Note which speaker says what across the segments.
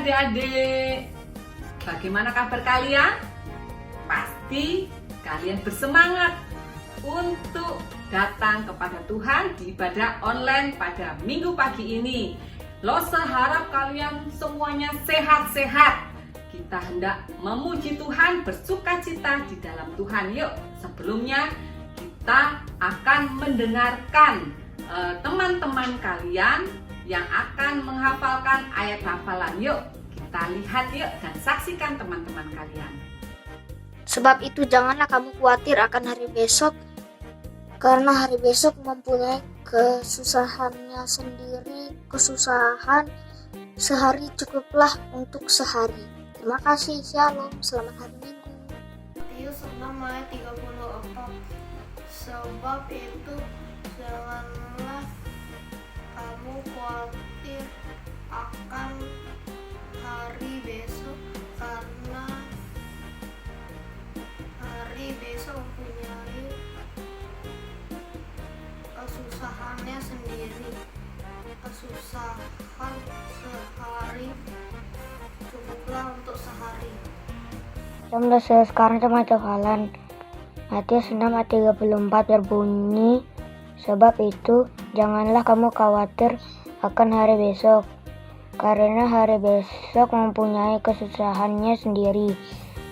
Speaker 1: adik-adik, bagaimana kabar kalian? Pasti kalian bersemangat untuk datang kepada Tuhan di ibadah online pada minggu pagi ini. Lose harap kalian semuanya sehat-sehat. Kita hendak memuji Tuhan, bersukacita di dalam Tuhan. Yuk, sebelumnya kita akan mendengarkan teman-teman kalian yang akan menghafalkan ayat hafalan. Yuk, kita lihat yuk dan saksikan teman-teman kalian.
Speaker 2: Sebab itu janganlah kamu khawatir akan hari besok, karena hari besok mempunyai kesusahannya sendiri. Kesusahan sehari cukuplah untuk sehari. Terima kasih, shalom, selamat hari Minggu.
Speaker 3: Matius 6 ayat 34. Sebab itu janganlah kamu khawatir akan hari besok, karena hari besok mempunyai kesusahannya sendiri. Kesusahan sehari cukuplah untuk sehari.
Speaker 2: Sekarang cuma hafalan Matius 6 ayat 34 berbunyi, sebab itu janganlah kamu khawatir akan hari besok, karena hari besok mempunyai kesusahannya sendiri.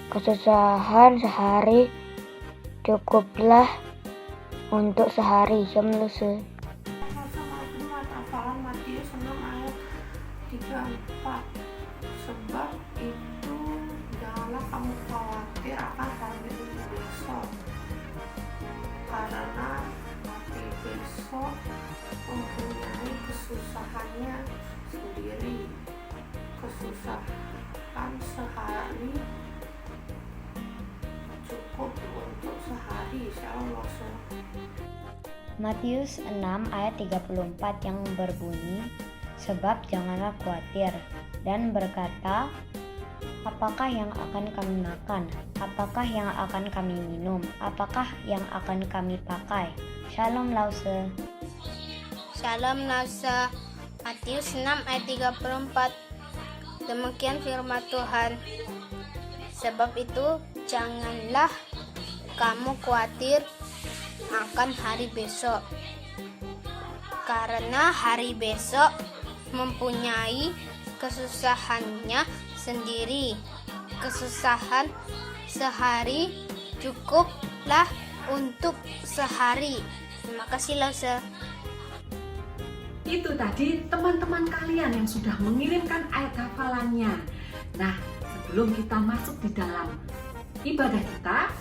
Speaker 2: Kesusahan sehari cukuplah untuk sehari. Hafalan
Speaker 3: Matius 6 ayat 34. Sebab itu janganlah kamu khawatir akan hari besok, karena hari besok mempunyai kesusahannya sendiri. Kesusahan sehari cukup untuk sehari. Shalom.
Speaker 4: Matius 6 ayat 34 yang berbunyi, sebab janganlah khawatir dan berkata, apakah yang akan kami makan? Apakah yang akan kami minum? Apakah yang akan kami pakai? Shalom Lause.
Speaker 5: Shalom Lause. Matius 6 ayat 34. Demikian firman Tuhan. Sebab itu janganlah kamu khawatir akan hari besok, karena hari besok mempunyai kesusahannya sendiri. Kesusahan sehari cukuplah untuk sehari. Terima kasih Lause.
Speaker 1: Itu tadi teman-teman kalian yang sudah mengirimkan ayat hafalannya. Nah, sebelum kita masuk di dalam ibadah kita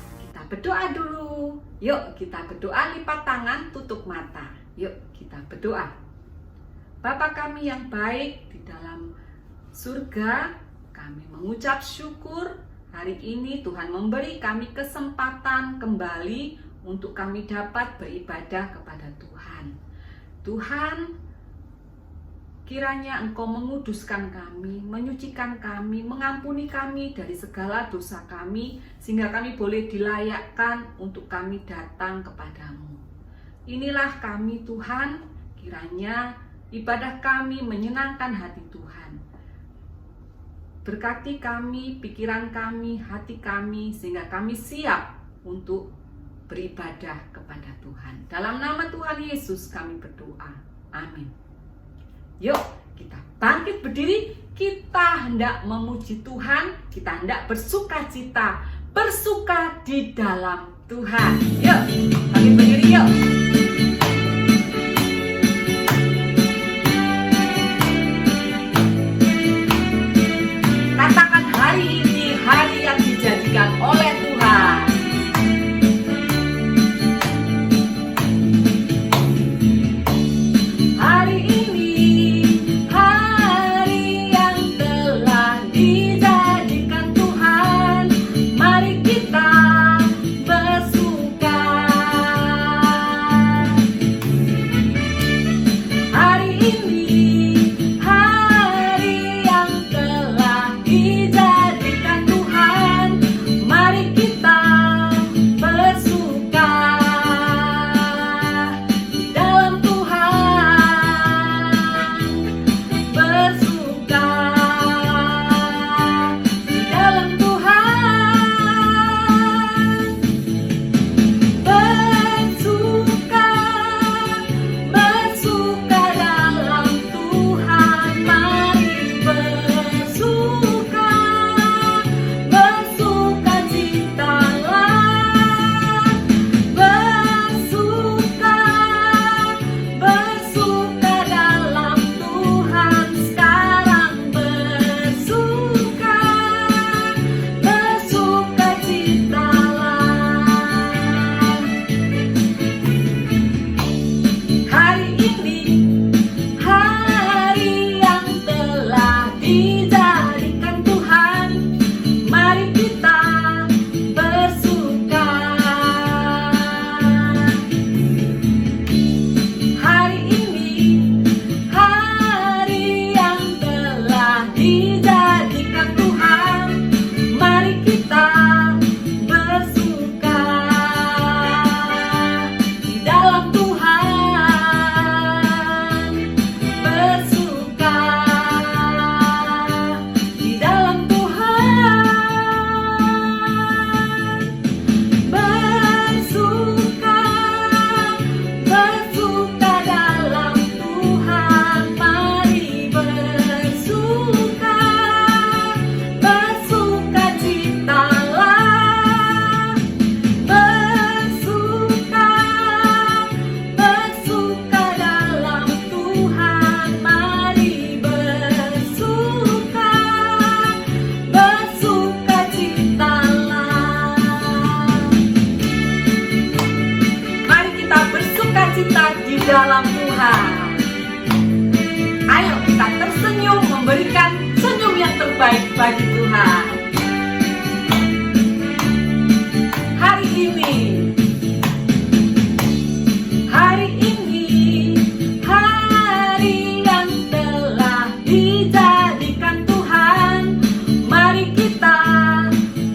Speaker 1: berdoa dulu. Yuk kita berdoa, lipat tangan, tutup mata. Yuk kita berdoa. Bapa kami yang baik di dalam surga, kami mengucap syukur hari ini Tuhan memberi kami kesempatan kembali untuk kami dapat beribadah kepada Tuhan. Tuhan, kiranya Engkau menguduskan kami, menyucikan kami, mengampuni kami dari segala dosa kami, sehingga kami boleh dilayakkan untuk kami datang kepadamu. Inilah kami Tuhan, kiranya ibadah kami menyenangkan hati Tuhan. Berkati kami, pikiran kami, hati kami, sehingga kami siap untuk beribadah kepada Tuhan. Dalam nama Tuhan Yesus kami berdoa. Amin. Yuk, kita bangkit berdiri, kita hendak memuji Tuhan, kita hendak bersukacita, bersuka di dalam Tuhan. Yuk, bangkit berdiri yuk. Katakan hari ini hari yang dijadikan oleh Tuhan. Hari ini bersuka berikan senyum yang terbaik bagi Tuhan. Hari ini, hari yang telah dijadikan Tuhan, mari kita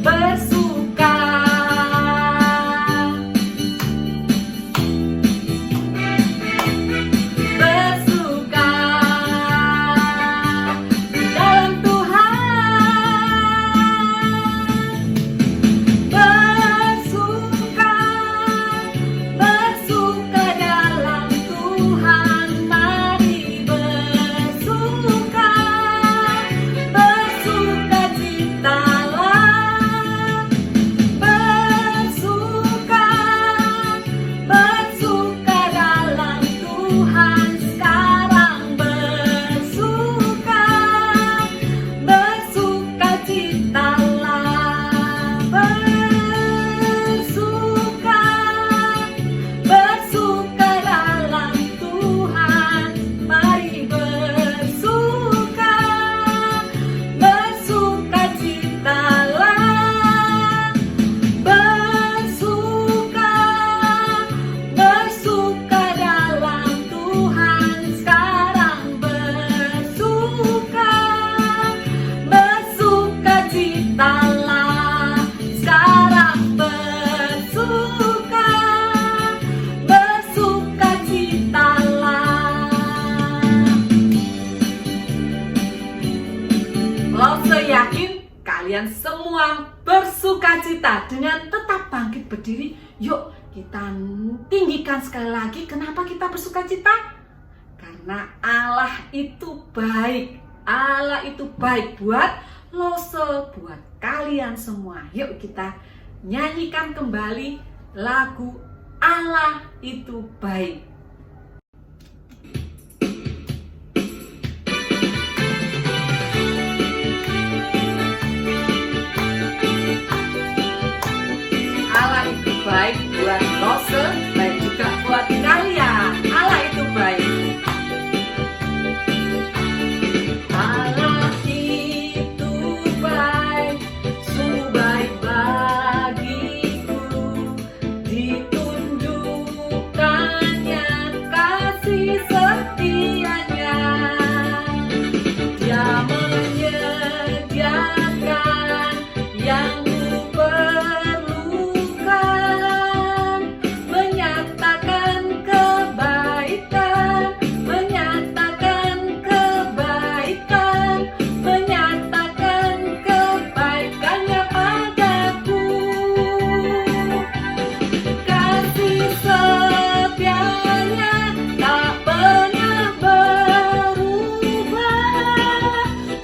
Speaker 1: bersuka. Bersuka dalam Tuhan. Bersuka, bersuka dalam Tuhan. Mari bersuka, bersuka citalah. Bersuka, bersuka dalam Tuhan. Sekarang bersuka, bersuka citalah. Bersuka, bersuka dalam Tuhan. Mari bersuka, bersuka citalah. Bersuka, bersuka dalam Tuhan. Sekarang bersuka, bersuka citalah. Sekarang bersuka, bersuka citalah. Lose yakin kalian semua bersukacita dengan tetap bangkit berdiri. Yuk kita tinggikan sekali lagi. Kenapa kita bersukacita? Karena Allah itu baik. Allah itu baik buat Lose, buat kalian semua. Yuk kita nyanyikan kembali lagu Allah itu baik. Allah itu baik buat Lose, baik juga buat kalian. Allah itu baik. Allah itu baik, sungguh baik bagiku. Ditunjukkannya kasih setianya. Dia menyediakan yang kuperlukan, menyatakan kebaikan, menyatakan kebaikan, menyatakan kebaikannya padaku. Kasih setianya tak pernah berubah,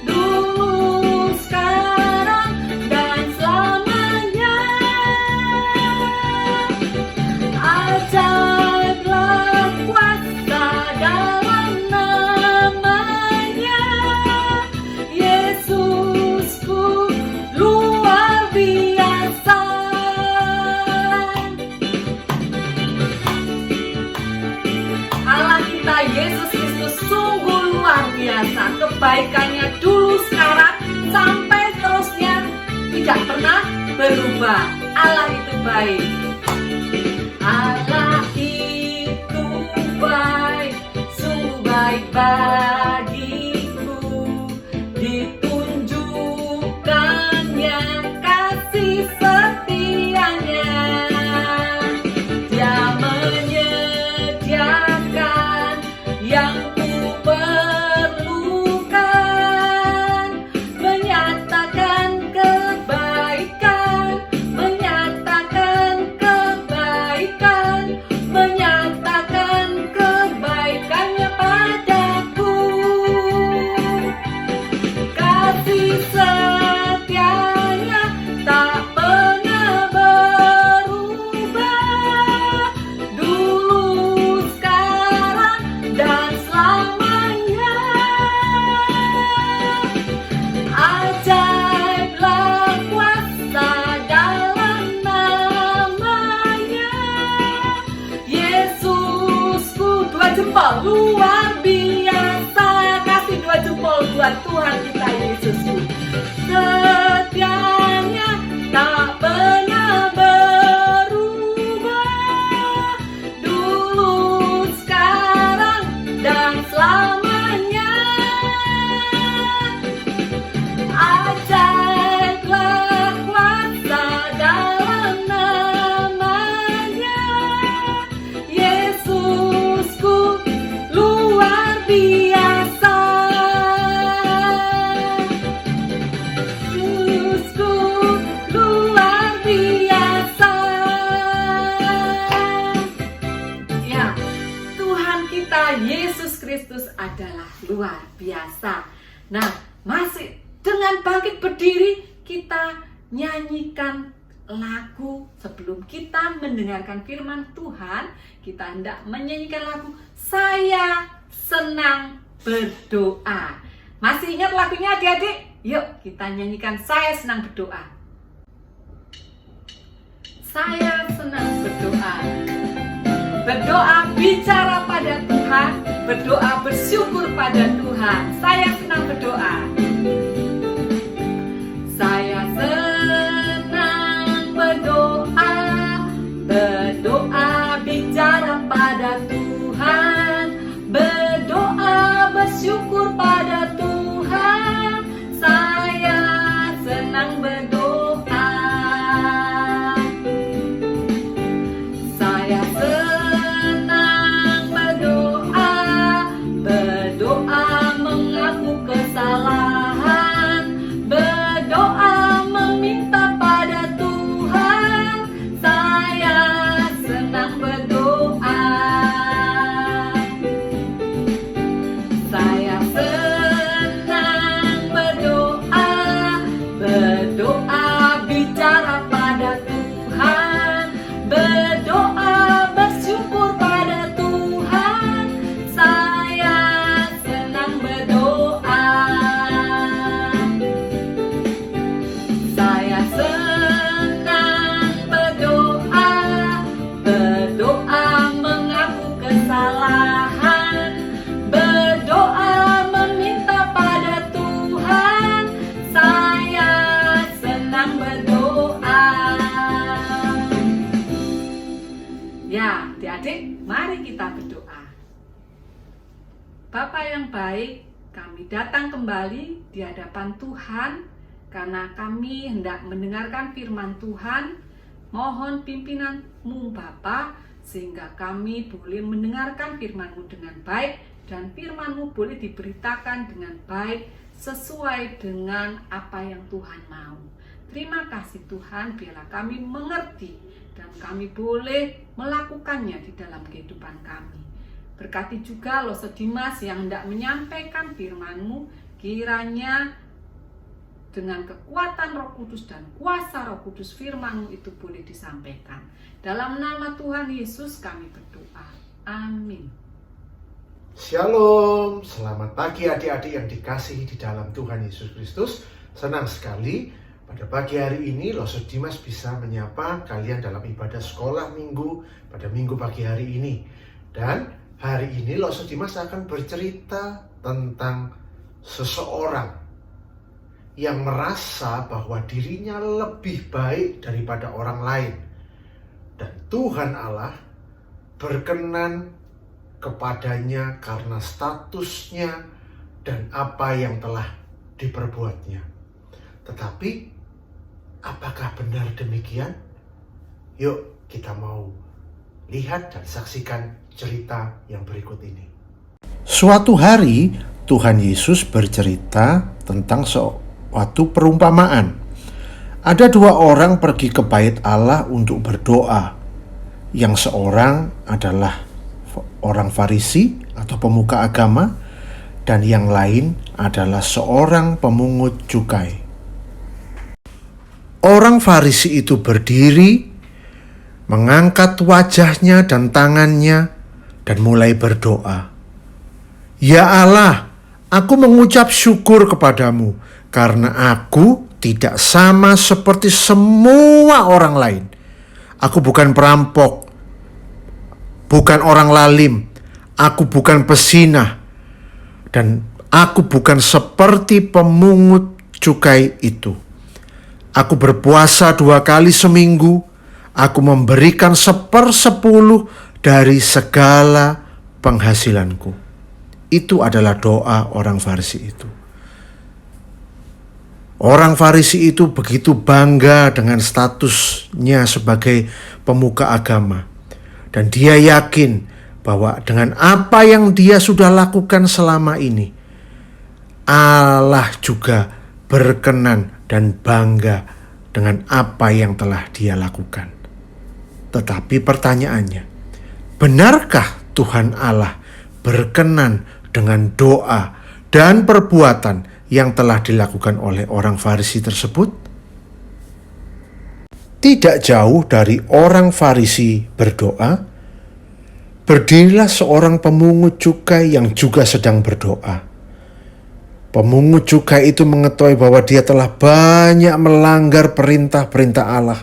Speaker 1: dulu, sekarang, dan selamanya. Ajaiblah kuasa dalam namanya. Yesusku luar biasa. Allah kita Yesus Kristus sungguh luar biasa. Kebaikannya dulu, sekarang, sampai terusnya tidak pernah berubah. Allah itu baik. Allah itu baik, sungguh baik bagiku. Ditunjukkannya kasih setianya. Dia menyediakan yang kuperlukan, menyatakan kebaikan, menyatakan kebaikan, menyatakan kebaikannya padaku. buat Tuhan kita Yesusku. Setianya tak pernah berubah, dulu, sekarang, dan selamanya. Ajaiblah kuasa dalam namanya, Yesusku luar biasa. Yesusku luar biasa. Ya, Tuhan kita Yesus Kristus adalah luar biasa. Nah, masih dengan bangkit berdiri kita nyanyikan lagu. Sebelum kita mendengarkan firman Tuhan, kita hendak menyanyikan lagu Saya Senang Berdoa. Masih ingat lagunya adik-adik? Yuk kita nyanyikan Saya Senang Berdoa. Saya senang berdoa. Berdoa bicara pada Tuhan, berdoa bersyukur pada Tuhan. Saya senang berdoa. Saya senang berdoa, berdoa bicara pada Tuhan, berdoa bersyukur pada Tuhan. Saya senang berdoa. Saya senang berdoa, berdoa mengaku kesalahan, berdoa meminta pada Tuhan. Saya senang berdoa. Saya senang berdoa, berdoa bicara pada Tuhan, berdoa bersyukur pada Tuhan. Saya senang berdoa. Saya senang berdoa, berdoa mengaku kesalahan, berdoa meminta pada Tuhan. Saya senang berdoa. Ya, adik-adik, mari kita berdoa. Bapa yang baik, kami datang kembali di hadapan Tuhan karena kami hendak mendengarkan firman Tuhan. Mohon pimpinan-Mu Bapa, sehingga kami boleh mendengarkan firman-Mu dengan baik dan firman-Mu boleh diberitakan dengan baik sesuai dengan apa yang Tuhan mau. Terima kasih Tuhan, biarlah kami mengerti dan kami boleh melakukannya di dalam kehidupan kami. Berkati juga Loso Dimas yang hendak menyampaikan firman-Mu, kiranya dengan kekuatan Roh Kudus dan kuasa Roh Kudus firman-Mu itu boleh disampaikan. Dalam nama Tuhan Yesus kami berdoa. Amin.
Speaker 6: Shalom, selamat pagi adik-adik yang dikasihi di dalam Tuhan Yesus Kristus. Senang sekali pada pagi hari ini Loso Dimas bisa menyapa kalian dalam ibadah sekolah minggu pada minggu pagi hari ini. Dan hari ini Loso Dimas akan bercerita tentang seseorang yang merasa bahwa dirinya lebih baik daripada orang lain. Dan Tuhan Allah berkenan kepadanya karena statusnya dan apa yang telah diperbuatnya. Tetapi apakah benar demikian? Yuk kita mau lihat dan saksikan cerita yang berikut ini. Suatu hari Tuhan Yesus bercerita tentang suatu perumpamaan. Ada dua orang pergi ke bait Allah untuk berdoa. Yang seorang adalah orang Farisi atau pemuka agama, dan yang lain adalah seorang pemungut cukai. Orang Farisi itu berdiri, mengangkat wajahnya dan tangannya, dan mulai berdoa. Ya Allah, aku mengucap syukur kepadamu, karena aku tidak sama seperti semua orang lain. Aku bukan perampok, bukan orang lalim, aku bukan pezinah, dan Aku bukan seperti pemungut cukai itu. Aku berpuasa 2 kali seminggu. Aku memberikan 1/10 dari segala penghasilanku. Itu adalah doa orang Farisi itu. Orang Farisi itu begitu bangga dengan statusnya sebagai pemuka agama. Dan dia yakin bahwa dengan apa yang dia sudah lakukan selama ini, Allah juga berkenan dan bangga dengan apa yang telah dia lakukan. Tetapi pertanyaannya, benarkah Tuhan Allah berkenan dengan doa dan perbuatan yang telah dilakukan oleh orang Farisi tersebut? Tidak jauh dari orang Farisi berdoa, berdirilah seorang pemungut cukai yang juga sedang berdoa. Pemungut cukai itu mengetahui bahwa dia telah banyak melanggar perintah-perintah Allah.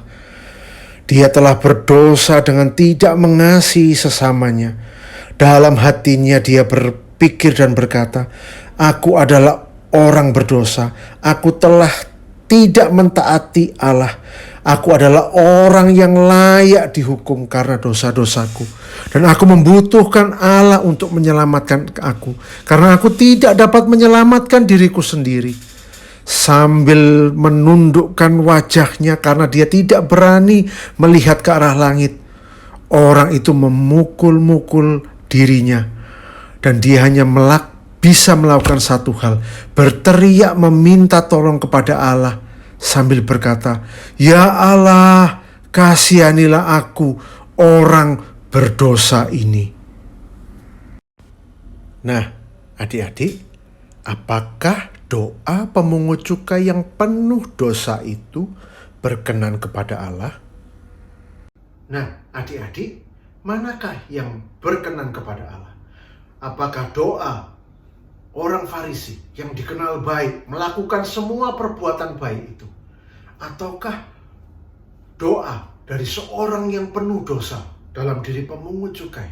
Speaker 6: Dia telah berdosa dengan tidak mengasihi sesamanya. Dalam hatinya dia berpikir dan berkata, aku adalah orang berdosa. Aku telah tidak mentaati Allah. Aku adalah orang yang layak dihukum karena dosa-dosaku. Dan aku membutuhkan Allah untuk menyelamatkan aku. Karena aku tidak dapat menyelamatkan diriku sendiri. Sambil menundukkan wajahnya karena dia tidak berani melihat ke arah langit, orang itu memukul-mukul dirinya. Dan dia hanya bisa melakukan satu hal, berteriak meminta tolong kepada Allah sambil berkata, ya Allah, kasihanilah aku, orang berdosa ini. Nah, adik-adik, apakah doa pemungut cukai yang penuh dosa itu berkenan kepada Allah? Nah, adik-adik, manakah yang berkenan kepada Allah? Apakah doa orang Farisi yang dikenal baik, melakukan semua perbuatan baik itu? Ataukah doa dari seorang yang penuh dosa dalam diri pemungut cukai?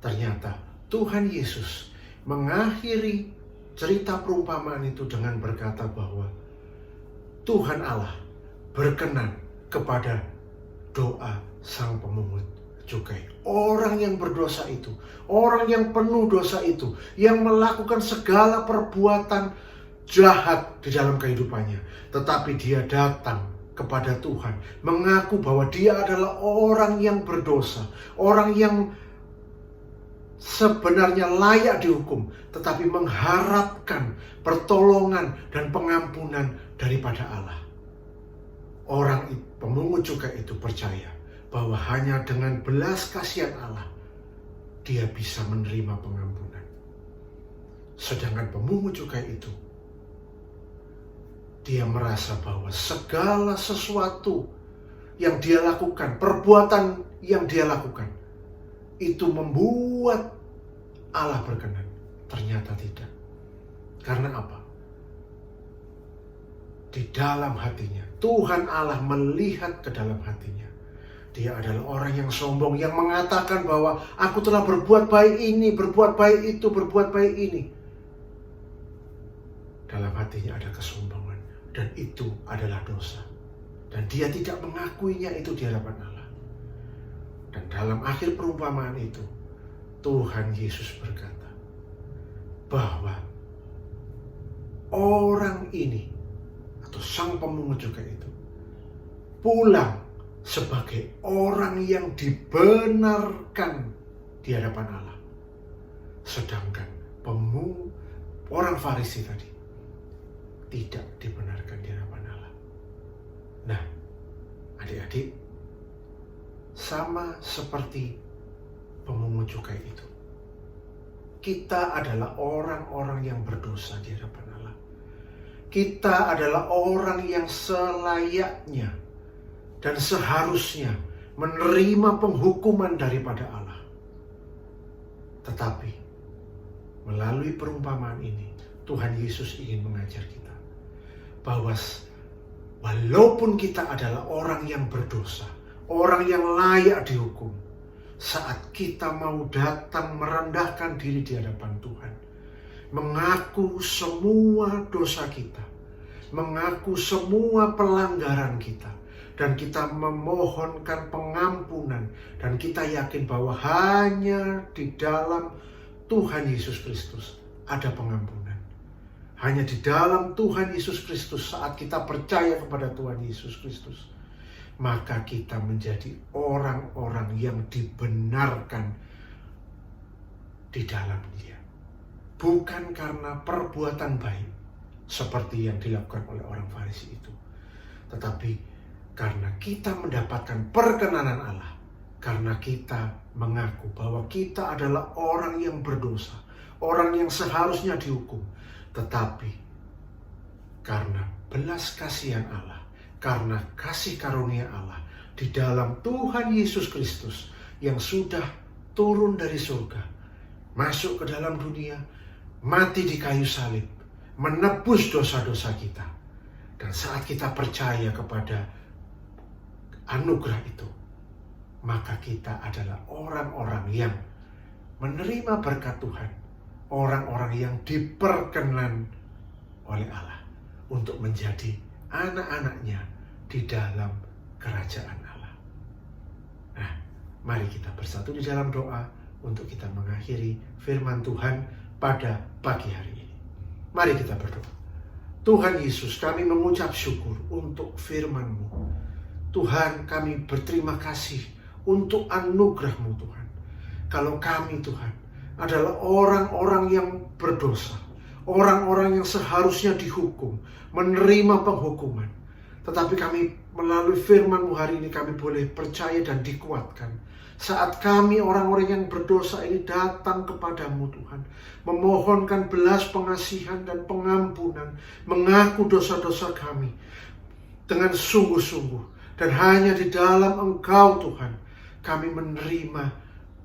Speaker 6: Ternyata Tuhan Yesus mengakhiri cerita perumpamaan itu dengan berkata bahwa Tuhan Allah berkenan kepada doa sang pemungut cukai. Orang yang berdosa itu, orang yang penuh dosa itu, yang melakukan segala perbuatan jahat di dalam kehidupannya, tetapi dia datang kepada Tuhan, mengaku bahwa dia adalah orang yang berdosa, orang yang sebenarnya layak dihukum, tetapi mengharapkan pertolongan dan pengampunan daripada Allah. Orang pemungut cukai itu percaya bahwa hanya dengan belas kasihan Allah dia bisa menerima pengampunan. Sedangkan pemungut cukai itu, dia merasa bahwa segala sesuatu yang dia lakukan, perbuatan yang dia lakukan, itu membuat Allah berkenan. Ternyata tidak. Karena apa? Di dalam hatinya, Tuhan Allah melihat ke dalam hatinya. Dia adalah orang yang sombong, yang mengatakan bahwa aku telah berbuat baik ini, berbuat baik itu, berbuat baik ini. Dalam hatinya ada kesombongan, dan itu adalah dosa. Dan dia tidak mengakuinya itu di hadapan Allah. Dan dalam akhir perumpamaan itu, Tuhan Yesus berkata bahwa orang ini atau sang pemungut cukai itu pulang sebagai orang yang dibenarkan di hadapan Allah. Sedangkan orang Farisi tadi tidak dibenarkan di hadapan Allah. Nah, adik-adik, sama seperti pemungut cukai itu, kita adalah orang-orang yang berdosa di hadapan Allah. Kita adalah orang yang selayaknya dan seharusnya menerima penghukuman daripada Allah. Tetapi melalui perumpamaan ini, Tuhan Yesus ingin mengajar kita bahwa walaupun kita adalah orang yang berdosa, orang yang layak dihukum, saat kita mau datang merendahkan diri di hadapan Tuhan, mengaku semua dosa kita, mengaku semua pelanggaran kita, dan kita memohonkan pengampunan, dan kita yakin bahwa hanya di dalam Tuhan Yesus Kristus ada pengampunan. Hanya di dalam Tuhan Yesus Kristus, saat kita percaya kepada Tuhan Yesus Kristus, maka kita menjadi orang-orang yang dibenarkan di dalam Dia. Bukan karena perbuatan baik seperti yang dilakukan oleh orang Farisi itu, tetapi karena kita mendapatkan perkenanan Allah, karena kita mengaku bahwa kita adalah orang yang berdosa, orang yang seharusnya dihukum, tetapi karena belas kasihan Allah, karena kasih karunia Allah di dalam Tuhan Yesus Kristus yang sudah turun dari surga, masuk ke dalam dunia, mati di kayu salib, menebus dosa-dosa kita. Dan saat kita percaya kepada anugerah itu, maka kita adalah orang-orang yang menerima berkat Tuhan, orang-orang yang diperkenan oleh Allah untuk menjadi anak-anaknya di dalam kerajaan Allah. Nah, mari kita bersatu di dalam doa untuk kita mengakhiri firman Tuhan pada pagi hari ini. Mari kita berdoa. Tuhan Yesus, kami mengucap syukur untuk firman-Mu. Tuhan, kami berterima kasih untuk anugerah-Mu Tuhan. Kalau kami Tuhan adalah orang-orang yang berdosa, orang-orang yang seharusnya dihukum, menerima penghukuman, tetapi kami melalui firman-Mu hari ini kami boleh percaya dan dikuatkan. Saat kami orang-orang yang berdosa ini datang kepadamu Tuhan, memohonkan belas pengasihan dan pengampunan, mengaku dosa-dosa kami dengan sungguh-sungguh, dan hanya di dalam Engkau Tuhan kami menerima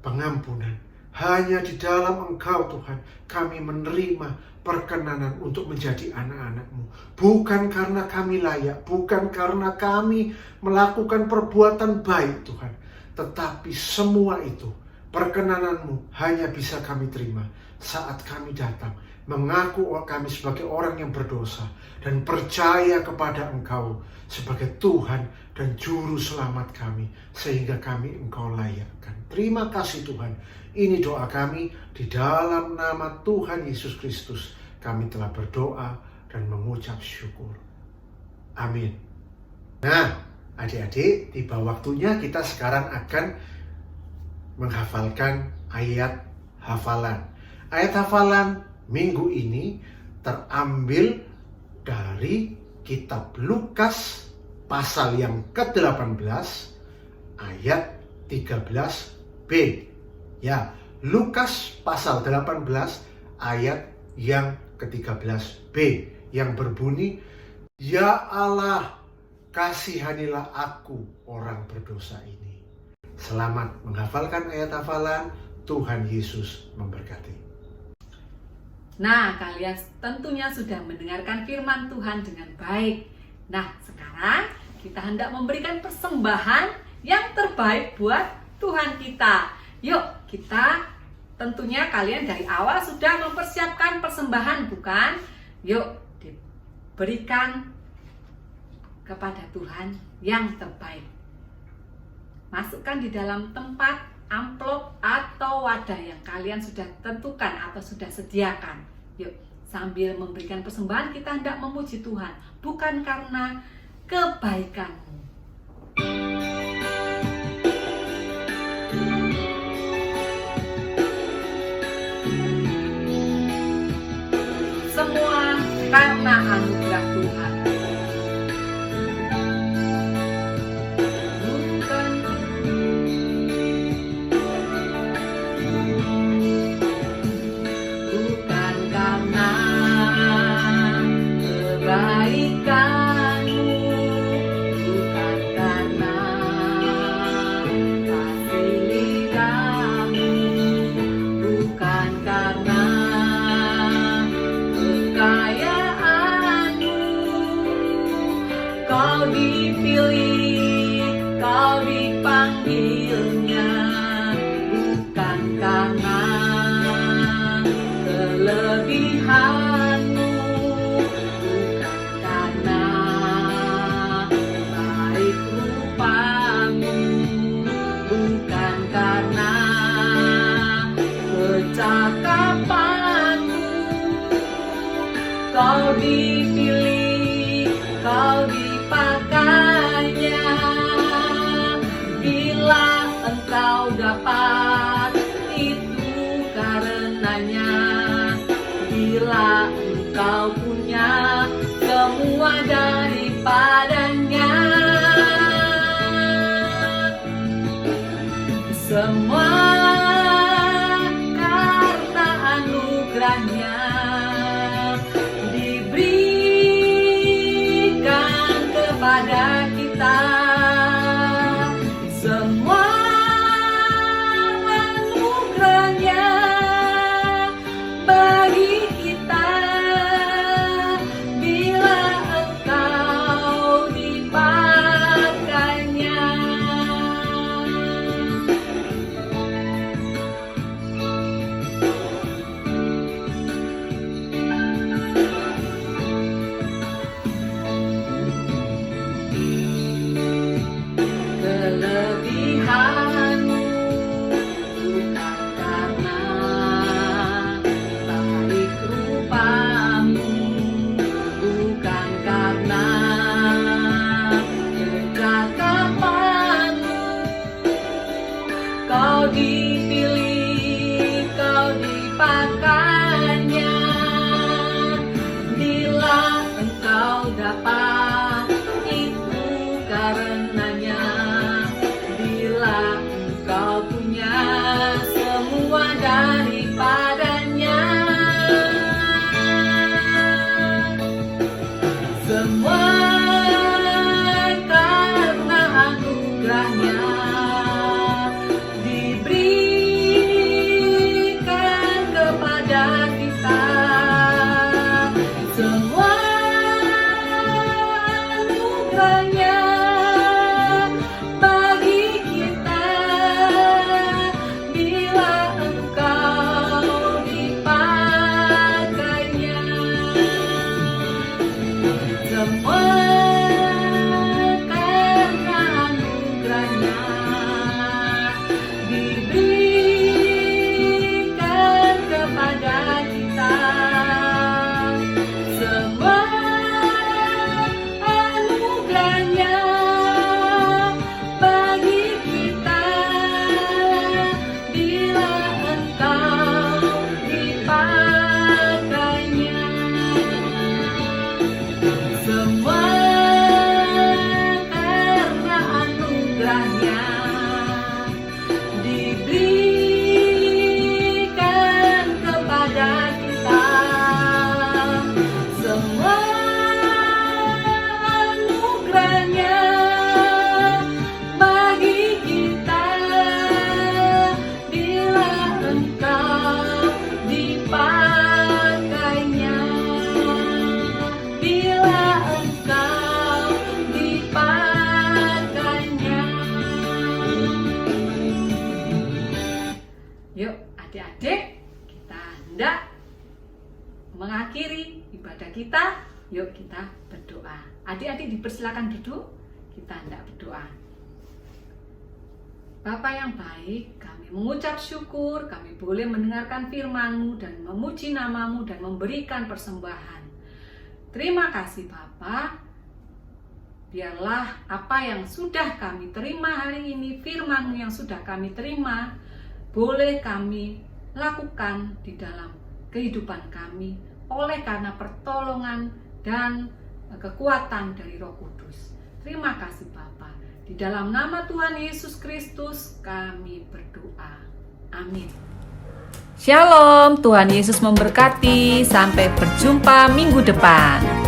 Speaker 6: pengampunan. Hanya di dalam Engkau Tuhan kami menerima perkenanan untuk menjadi anak-anak-Mu. Bukan karena kami layak, bukan karena kami melakukan perbuatan baik Tuhan, tetapi semua itu perkenanan-Mu hanya bisa kami terima saat kami datang mengaku kami sebagai orang yang berdosa dan percaya kepada Engkau sebagai Tuhan dan Juru Selamat kami, sehingga kami Engkau layakkan. Terima kasih Tuhan. Ini doa kami di dalam nama Tuhan Yesus Kristus. Kami telah berdoa dan mengucap syukur. Amin. Nah, adik-adik, tiba waktunya kita sekarang akan menghafalkan ayat hafalan. Ayat hafalan minggu ini terambil dari kitab Lukas pasal yang ke-18 ayat 13b. Ya, Lukas pasal 18 ayat yang ke-13b yang berbunyi, "Ya Allah, kasihanilah aku orang berdosa ini." Selamat menghafalkan ayat hafalan. Tuhan Yesus memberkati.
Speaker 1: Nah, kalian tentunya sudah mendengarkan firman Tuhan dengan baik. Nah, sekarang kita hendak memberikan persembahan yang terbaik buat Tuhan kita. Yuk, kita tentunya kalian dari awal sudah mempersiapkan persembahan, bukan? Yuk, diberikan kepada Tuhan yang terbaik. Masukkan di dalam tempat amplop atau wadah yang kalian sudah tentukan atau sudah sediakan. Yuk, sambil memberikan persembahan kita hendak memuji Tuhan, bukan karena kebaikanmu. Semua karena anugerah Tuhan. Bukan karena kebaikanmu, bukan karena kasih lidah-Mu, bukan karena kekayaan-Mu. Kau dipilih, Kau dipanggilnya, bukan karena kelebihan Kau dipilih, kau dipakainya. Bila engkau dapat, itu karenanya. Bila engkau punya semua daripadanya, semua karena anugerahnya diberikan kepada kita. Semua anugerahnya bagi kita bila engkau dipakainya. Kelebihanmu bukan karena baik rupamu, bukan karena kecakapanmu. Kau dipilih, kau dipakainya. Bila engkau dapat, itu karenanya. Bila engkau punya semua daripadanya, semua karena anugerahnya diberikan kepada kita. Semua anugerahnya bagi kita bila engkau dipakainya. Semua karena anugerahnya diberikan kepada kita. Semua anugerahnya bagi kita bila engkau dipakainya. Semua karena anugerahnya diberikan kepada kita. Semua anugerahnya bagi kita bila engkau dipakainya. Bila engkau dipakainya. Yuk adik-adik, kita hendak mengakhiri ibadah kita. Yuk kita berdoa. Adik-adik dipersilakan duduk, kita hendak berdoa. Bapa yang baik, kami mengucap syukur kami boleh mendengarkan firman-Mu dan memuji nama-Mu dan memberikan persembahan. Terima kasih Bapa. Biarlah apa yang sudah kami terima hari ini, firman-Mu yang sudah kami terima, boleh kami lakukan di dalam kehidupan kami oleh karena pertolongan dan kekuatan dari Roh Kudus. Terima kasih Bapa. Di dalam nama Tuhan Yesus Kristus kami berdoa. Amin. Shalom, Tuhan Yesus memberkati. Sampai berjumpa minggu depan.